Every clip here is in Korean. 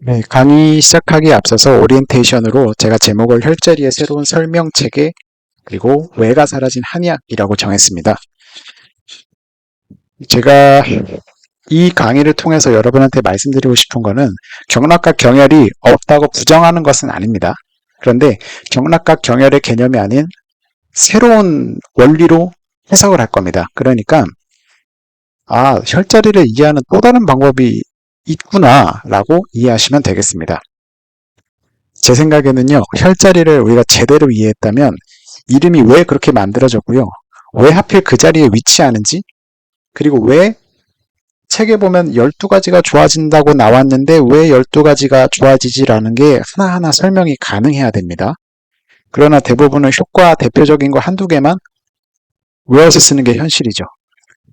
네, 강의 시작하기에 앞서서 오리엔테이션으로 제가 제목을 혈자리의 새로운 설명체계 그리고 왜가 사라진 한의학이라고 정했습니다. 제가 이 강의를 통해서 여러분한테 말씀드리고 싶은 거는 경락각 경혈이 없다고 부정하는 것은 아닙니다. 그런데 경락각 경혈의 개념이 아닌 새로운 원리로 해석을 할 겁니다. 그러니까 혈자리를 이해하는 또 다른 방법이 있구나라고 이해하시면 되겠습니다. 제 생각에는요, 혈자리를 우리가 제대로 이해했다면 이름이 왜 그렇게 만들어졌고요, 왜 하필 그 자리에 위치하는지, 그리고 왜 책에 보면 12가지가 좋아진다고 나왔는데 왜 12가지가 좋아지지라는 게 하나하나 설명이 가능해야 됩니다. 그러나 대부분은 효과 대표적인 거 한두 개만 외워서 쓰는 게 현실이죠.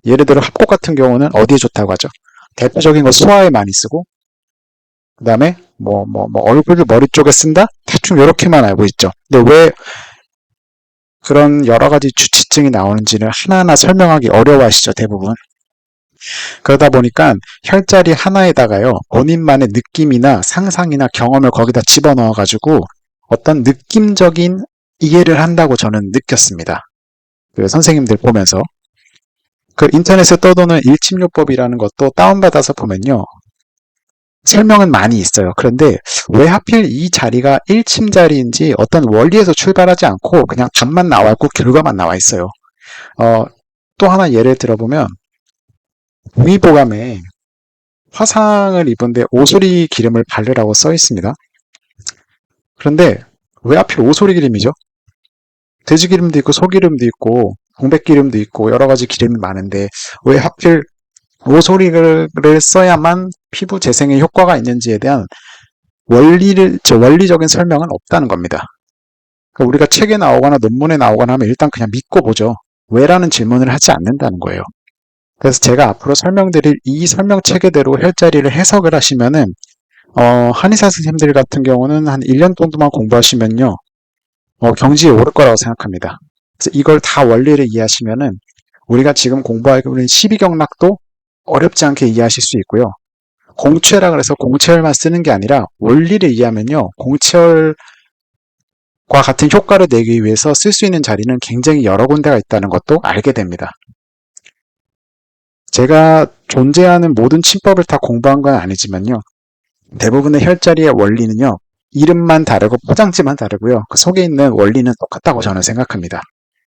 예를 들어 합곡 같은 경우는 어디에 좋다고 하죠? 대표적인 거 소화에 많이 쓰고, 그 다음에 얼굴을 머리 쪽에 쓴다? 대충 이렇게만 알고 있죠. 근데 왜 그런 여러 가지 주치증이 나오는지를 하나하나 설명하기 어려워하시죠, 대부분. 그러다 보니까 혈자리 하나에다가요, 본인만의 느낌이나 상상이나 경험을 거기다 집어넣어가지고 어떤 느낌적인 이해를 한다고 저는 느꼈습니다. 그 선생님들 보면서. 그 인터넷에 떠도는 일침요법이라는 것도 다운받아서 보면요, 설명은 많이 있어요. 그런데 왜 하필 이 자리가 일침 자리인지 어떤 원리에서 출발하지 않고 그냥 답만 나와 있고 결과만 나와 있어요. 또 하나 예를 들어보면 동의보감에 화상을 입은데 오소리 기름을 바르라고 써 있습니다. 그런데 왜 하필 오소리 기름이죠? 돼지 기름도 있고 소기름도 있고 동백기름도 있고 여러 가지 기름이 많은데 왜 하필 오소리를 써야만 피부 재생에 효과가 있는지에 대한 원리적인 설명은 없다는 겁니다. 그러니까 우리가 책에 나오거나 논문에 나오거나 하면 일단 그냥 믿고 보죠. 왜라는 질문을 하지 않는다는 거예요. 그래서 제가 앞으로 설명드릴 이 설명 체계대로 혈자리를 해석을 하시면은 한의사 선생님들 같은 경우는 한 1년 정도만 공부하시면요, 경지에 오를 거라고 생각합니다. 그래서 이걸 다 원리를 이해하시면은 우리가 지금 공부하고 있는 12경락도 어렵지 않게 이해하실 수 있고요. 공채라 그래서 공채혈만 쓰는 게 아니라 원리를 이해하면요, 공채혈과 같은 효과를 내기 위해서 쓸 수 있는 자리는 굉장히 여러 군데가 있다는 것도 알게 됩니다. 제가 존재하는 모든 침법을 다 공부한 건 아니지만요, 대부분의 혈자리의 원리는요, 이름만 다르고 포장지만 다르고요, 그 속에 있는 원리는 똑같다고 저는 생각합니다.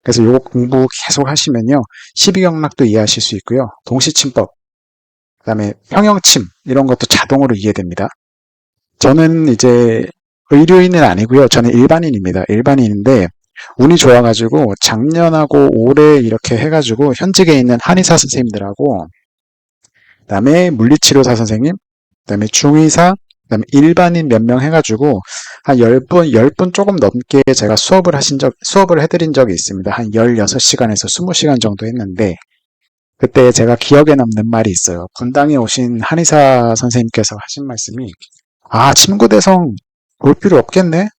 그래서 요거 공부 계속 하시면요, 12경락도 이해하실 수 있고요, 동시침법, 그 다음에 평형침 이런 것도 자동으로 이해됩니다. 저는 이제 의료인은 아니고요, 저는 일반인입니다. 일반인인데 운이 좋아가지고 작년하고 올해 이렇게 해가지고 현직에 있는 한의사 선생님들하고, 그 다음에 물리치료사 선생님, 그 다음에 중의사, 그 다음에 일반인 몇 명 해가지고 한 10분 조금 넘게 제가 수업을 해드린 적이 있습니다. 한 16시간에서 20시간 정도 했는데, 그때 제가 기억에 남는 말이 있어요. 분당에 오신 한의사 선생님께서 하신 말씀이, 침구대성 볼 필요 없겠네?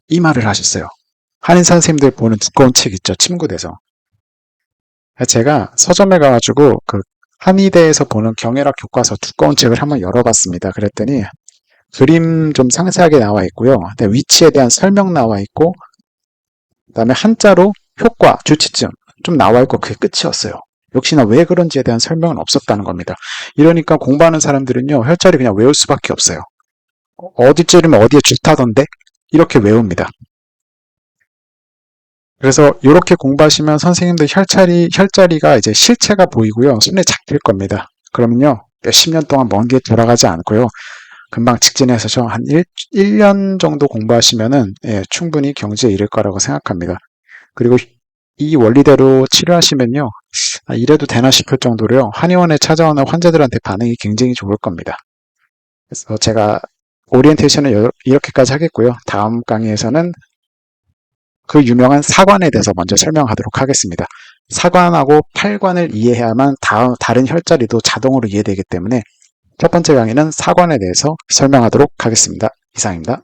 이 말을 하셨어요. 한의사 선생님들 보는 두꺼운 책 있죠, 침구대성. 제가 서점에 가가지고 그 한의대에서 보는 경혈학 교과서 두꺼운 책을 한번 열어봤습니다. 그랬더니 그림 좀 상세하게 나와 있고요, 위치에 대한 설명 나와 있고, 그 다음에 한자로 효과, 주치증 좀 나와 있고 그게 끝이었어요. 역시나 왜 그런지에 대한 설명은 없었다는 겁니다. 이러니까 공부하는 사람들은요, 혈자리 그냥 외울 수밖에 없어요. 어디 찌르면 어디에 좋다던데? 이렇게 외웁니다. 그래서 이렇게 공부하시면 선생님들 혈자리가 이제 실체가 보이고요, 손에 잡힐 겁니다. 그러면요, 몇십 년 동안 먼 길 돌아가지 않고요, 금방 직진해서 한 1년 정도 공부하시면은 충분히 경지에 이를 거라고 생각합니다. 그리고 이 원리대로 치료하시면요, 이래도 되나 싶을 정도로요, 한의원에 찾아오는 환자들한테 반응이 굉장히 좋을 겁니다. 그래서 제가 오리엔테이션을 이렇게까지 하겠고요. 다음 강의에서는 그 유명한 사관에 대해서 먼저 설명하도록 하겠습니다. 사관하고 팔관을 이해해야만 다른 혈자리도 자동으로 이해되기 때문에 첫 번째 강의는 사관에 대해서 설명하도록 하겠습니다. 이상입니다.